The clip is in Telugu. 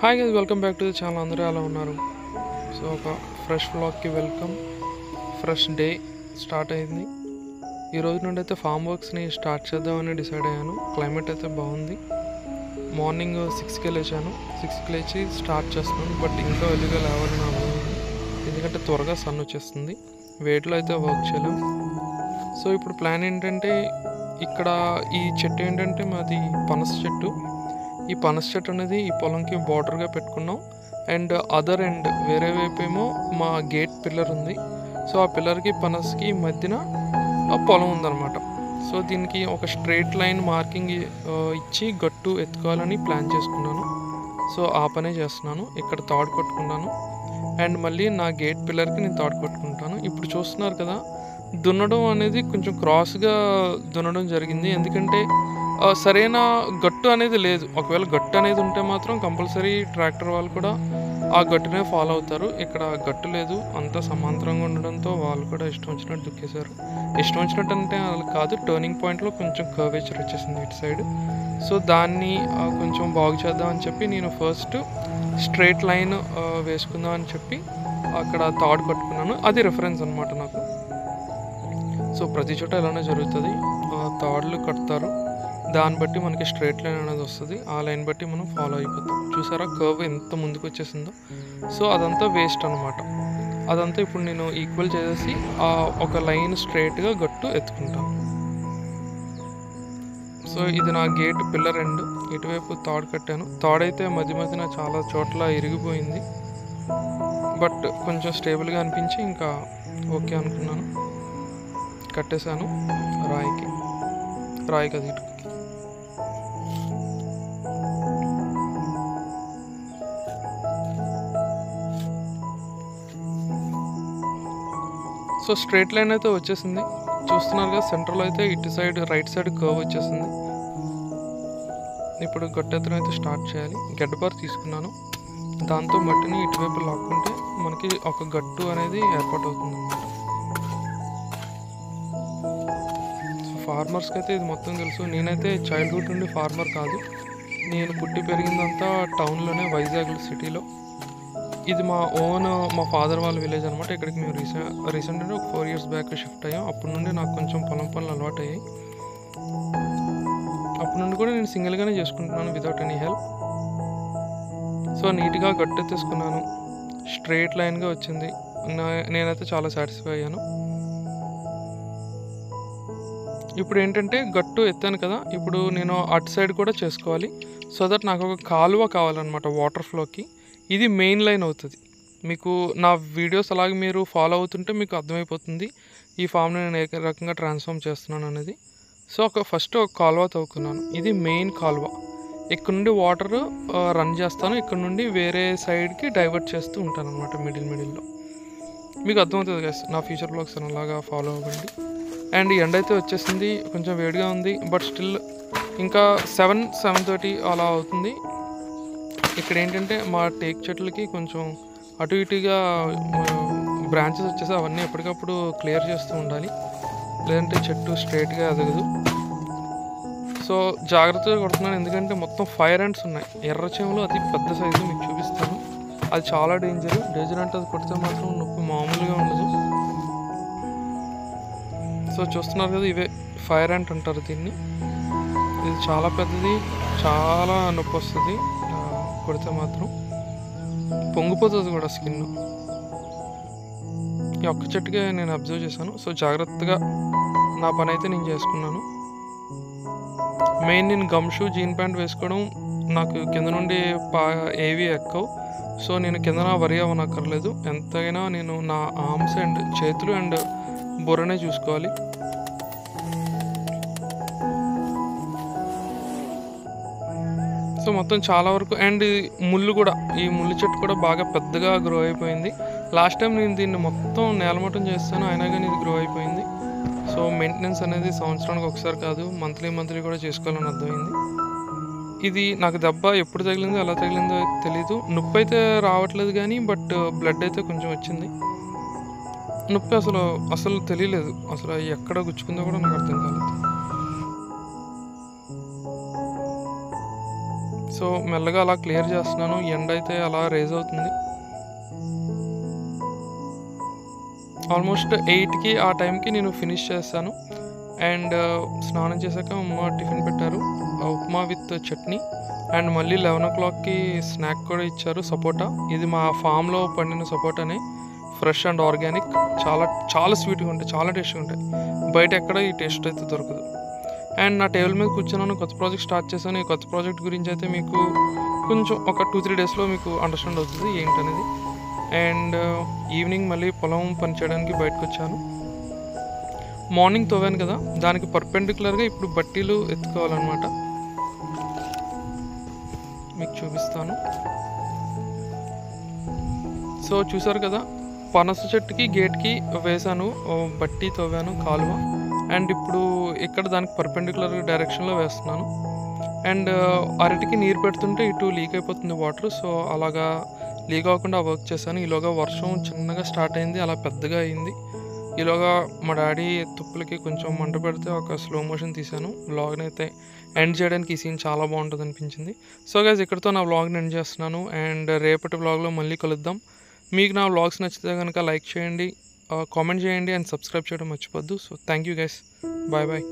Hi guys, welcome back to the channel. అందరూ ఎలా ఉన్నారు? సో ఒక ఫ్రెష్ వ్లాగ్కి వెల్కమ్. ఫ్రెష్ డే స్టార్ట్ అయింది. ఈ రోజు నుండి అయితే ఫామ్ వర్క్స్ని స్టార్ట్ చేద్దామని డిసైడ్ అయ్యాను. క్లైమేట్ అయితే బాగుంది. మార్నింగ్ 6కి లేచాను. 6కి లేచి స్టార్ట్ చేస్తున్నాను. బట్ ఇంకా ఎర్లీగా లేవాలని అనుకుంది, ఎందుకంటే త్వరగా సన్ వచ్చేస్తుంది. వేడిలో అయితే వర్క్ చేయలేం. సో ఇప్పుడు ప్లాన్ ఏంటంటే, ఇక్కడ ఈ చెట్టు ఏంటంటే మాది పనస చెట్టు. ఈ పనస చెట్టు అనేది ఈ పొలంకి బార్డర్గా పెట్టుకున్నాం. అండ్ అదర్ ఎండ్ వేరే వైపు ఏమో మా గేట్ పిల్లర్ ఉంది. సో ఆ పిల్లర్కి పనసకి మధ్యన ఆ పొలం ఉందన్నమాట. సో దీనికి ఒక స్ట్రైట్ లైన్ మార్కింగ్ ఇచ్చి గట్టు ఎత్తుకోవాలని ప్లాన్ చేసుకున్నాను. సో ఆ పనే చేస్తున్నాను. ఇక్కడ తాడు కొట్టుకున్నాను. అండ్ మళ్ళీ నా గేట్ పిల్లర్కి నేను తాడు కొట్టుకుంటాను. ఇప్పుడు చూస్తున్నారు కదా, దున్నడం అనేది కొంచెం క్రాస్గా దున్నడం జరిగింది. ఎందుకంటే సరైన గట్టు అనేది లేదు. ఒకవేళ గట్టు అనేది ఉంటే మాత్రం కంపల్సరీ ట్రాక్టర్ వాళ్ళు కూడా ఆ గట్టునే ఫాలో అవుతారు. ఇక్కడ గట్టు లేదు, అంతా సమాంతరంగా ఉండడంతో వాళ్ళు కూడా ఇష్టం వచ్చినట్టు దుక్కేశారు. ఇష్టం వచ్చినట్టు అంటే అలా కాదు, టర్నింగ్ పాయింట్లో కొంచెం కర్వేచర్ వచ్చేసింది ఇటు సైడ్. సో దాన్ని కొంచెం బాగు చేద్దాం అని చెప్పి నేను ఫస్ట్ స్ట్రైట్ లైన్ వేసుకుందాం అని చెప్పి అక్కడ తాడు కట్టుకున్నాను. అది రిఫరెన్స్ అనమాట నాకు. సో ప్రతి చోట ఇలానే జరుగుతుంది. తాడులు కడతారు, దాన్ని బట్టి మనకి స్ట్రైట్ లైన్ అనేది వస్తుంది. ఆ లైన్ బట్టి మనం ఫాలో అయిపోతాం. చూసారా కర్వ్ ఎంత ముందుకు వచ్చేసిందో. సో అదంతా వేస్ట్ అనమాట. అదంతా ఇప్పుడు నేను ఈక్వల్ చేసేసి ఒక లైన్ స్ట్రైట్గా గట్టు ఎత్తుకుంటాను. సో ఇది నా గేట్ పిల్లర్ ఎండ్. ఇటువైపు తాడు కట్టాను. తాడైతే మధ్య మధ్యన చాలా చోట్ల ఇరిగిపోయింది. బట్ కొంచెం స్టేబుల్గా అనిపించి ఇంకా ఓకే అనుకున్నాను. కట్టేశాను రాయి కదా ఇటుకి. సో స్ట్రైట్ లైన్ అయితే వచ్చేసింది. చూస్తున్నారు కదా, సెంటర్లో అయితే ఇటు సైడ్ రైట్ సైడ్ కర్వ్ వచ్చేసింది. ఇప్పుడు గట్టెత్తడం అయితే స్టార్ట్ చేయాలి. గడ్డబార్ తీసుకున్నాను. దాంతో మట్టిని ఇటువైపు లాక్కుంటే మనకి ఒక గట్టు అనేది ఏర్పాటు అవుతుంది అన్నమాట. సో ఫార్మర్స్కి అయితే ఇది మొత్తం తెలుసు. నేనైతే చైల్డ్హుడ్ నుండి ఫార్మర్ కాదు. నేను పుట్టి పెరిగిందంతా టౌన్లోనే, వైజాగ్ సిటీలో. ఇది మా ఫాదర్ వాళ్ళ విలేజ్ అనమాట. ఇక్కడికి మేము రీసెంట్గా ఒక 4 years బ్యాక్ షిఫ్ట్ అయ్యాం. అప్పటి నుండి నాకు కొంచెం పొలం పనులు అలవాటు అయ్యాయి. అప్పటి నుండి కూడా నేను సింగిల్గానే చేసుకుంటున్నాను, వితౌట్ ఎనీ హెల్ప్. సో నీట్గా గట్టెత్తేసుకున్నాను. స్ట్రైట్ లైన్గా వచ్చింది. నేనైతే చాలా సాటిస్ఫై అయ్యాను. ఇప్పుడు ఏంటంటే గట్టు ఎత్తాను కదా, ఇప్పుడు నేను అటు సైడ్ కూడా చేసుకోవాలి. సో దట్ నాకు ఒక కాలువ కావాలన్నమాట వాటర్ ఫ్లోకి. ఇది మెయిన్ లైన్ అవుతుంది. మీకు నా వీడియోస్ అలాగే మీరు ఫాలో అవుతుంటే మీకు అర్థమైపోతుంది ఈ ఫామ్ని నేను ఏ రకంగా ట్రాన్స్ఫార్మ్ చేస్తున్నాను అనేది. సో ఫస్ట్ ఒక కాలువ తవ్వుకున్నాను. ఇది మెయిన్ కాలువ. ఇక్కడ నుండి వాటర్ రన్ చేస్తాను. ఇక్కడ నుండి వేరే సైడ్కి డైవర్ట్ చేస్తూ ఉంటాను అనమాట, మిడిల్లో. మీకు అర్థమవుతుంది కదా, నా ఫ్యూచర్ బ్లాగ్స్ అలాగా ఫాలో అవ్వండి. అండ్ ఎండ్ అయితే వచ్చేసింది. కొంచెం వేడిగా ఉంది, బట్ స్టిల్ ఇంకా 7:30 అలా అవుతుంది. ఇక్కడ ఏంటంటే మా టేక్ చెట్లకి కొంచెం అటు ఇటుగా బ్రాంచెస్ వచ్చేసి అవన్నీ ఎప్పటికప్పుడు క్లియర్ చేస్తూ ఉండాలి, లేదంటే చెట్టు స్ట్రైట్గా ఎదగదు. సో జాగ్రత్తగా కొడుతున్నాను, ఎందుకంటే మొత్తం ఫైర్ యాంట్స్ ఉన్నాయి. ఎర్రచీమలు అతి పెద్ద సైజు మీకు చూపిస్తాను. అది చాలా డేంజర్ అంటే అది కొడితే మాత్రం నొప్పి మామూలుగా ఉండదు. సో చూస్తున్నారు కదా, ఇవే ఫైర్ యాంట్ అంటారు దీన్ని. ఇది చాలా పెద్దది, చాలా నొప్పి వస్తుంది కొడితే మాత్రం. పొంగిపోతుంది కూడా స్కిన్. ఈ ఒక్క చెట్టుకే నేను అబ్జర్వ్ చేశాను. సో జాగ్రత్తగా నా పని అయితే నేను చేసుకున్నాను. మెయిన్ నేను గమ్ షూ, జీన్ ప్యాంట్ వేసుకోవడం నాకు కింద నుండి ఏవి ఎక్కవు. సో నేను కింద వరి అవ్వనక్కర్లేదు. ఎంతైనా నేను నా ఆర్మ్స్ అండ్ చేతులు అండ్ బొర్రనే చూసుకోవాలి. సో మొత్తం చాలా వరకు. అండ్ ముళ్ళు కూడా, ఈ ముళ్ళు చెట్టు కూడా బాగా పెద్దగా గ్రో అయిపోయింది. లాస్ట్ టైం నేను దీన్ని మొత్తం నేలమట్టం చేస్తాను, అయినా కానీ ఇది గ్రో అయిపోయింది. సో మెయింటెనెన్స్ అనేది సంవత్సరానికి ఒకసారి కాదు, మంత్లీ కూడా చేసుకోవాలని అర్థమైంది. ఇది నాకు దెబ్బ ఎప్పుడు తగిలిందో, ఎలా తగిలిందో తెలీదు. నొప్పి అయితే రావట్లేదు కానీ, బట్ బ్లడ్ అయితే కొంచెం వచ్చింది. నొప్పి అసలు తెలియలేదు. అసలు ఎక్కడ గుచ్చుకుందో కూడా నాకు అర్థం కాలేదు. సో మెల్లగా అలా క్లియర్ చేస్తున్నాను. ఎండ అయితే అలా రేజ్ అవుతుంది. ఆల్మోస్ట్ 8కి ఆ టైంకి నేను ఫినిష్ చేస్తాను. అండ్ స్నానం చేశాక అమ్మ టిఫిన్ పెట్టారు, ఉప్మా విత్ చట్నీ. అండ్ మళ్ళీ 11 స్నాక్ కూడా ఇచ్చారు, సపోటా. ఇది మా ఫామ్లో పండిన సపోటానే, ఫ్రెష్ అండ్ ఆర్గానిక్. చాలా చాలా స్వీట్గా ఉంటాయి, చాలా టేస్ట్గా ఉంటాయి. బయట ఎక్కడ ఈ టేస్ట్ అయితే దొరకదు. అండ్ నా టేబుల్ మీద కూర్చున్నాను, కొత్త ప్రాజెక్ట్ స్టార్ట్ చేశాను. ఈ కొత్త ప్రాజెక్ట్ గురించి అయితే మీకు కొంచెం ఒక 2-3 డేస్లో మీకు అండర్స్టాండ్ అవుతుంది ఏంటనేది. అండ్ ఈవినింగ్ మళ్ళీ పొలం పని చేయడానికి బయటకు వచ్చాను. మార్నింగ్ తవ్వాను కదా, దానికి పర్పెండిక్యులర్గా ఇప్పుడు బట్టీలు ఎత్తుకోవాలన్నమాట. మీకు చూపిస్తాను. సో చూసారు కదా, పనస చెట్టుకి గేట్కి వేసాను, బట్టి తవ్వాను కాలువ. అండ్ ఇప్పుడు ఇక్కడ దానికి పర్పెండిక్యులర్ డైరెక్షన్లో వేస్తున్నాను. అండ్ అరటికి నీరు పెడుతుంటే ఇటు లీక్ అయిపోతుంది వాటర్. సో అలాగా లీక్ అవ్వకుండా వర్క్ చేశాను. ఈలోగా వర్షం చిన్నగా స్టార్ట్ అయింది, అలా పెద్దగా అయింది. ఈలోగా మా డాడీ తుప్పులకి కొంచెం మంట పెడితే ఒక స్లో మోషన్ తీశాను. వ్లాగ్ని అయితే ఎండ్ చేయడానికి ఈ సీన్ చాలా బాగుంటుంది అనిపించింది. సో గైస్, ఇక్కడితో నా వ్లాగ్ని ఎండ్ చేస్తున్నాను. అండ్ రేపటి వ్లాగ్లో మళ్ళీ కలుద్దాం. మీకు నా వ్లాగ్స్ నచ్చితే కనుక లైక్ చేయండి, కామెంట్ చేయండి అండ్ సబ్స్క్రైబ్ చేయడం మర్చిపోద్దు. So thank you guys, bye bye.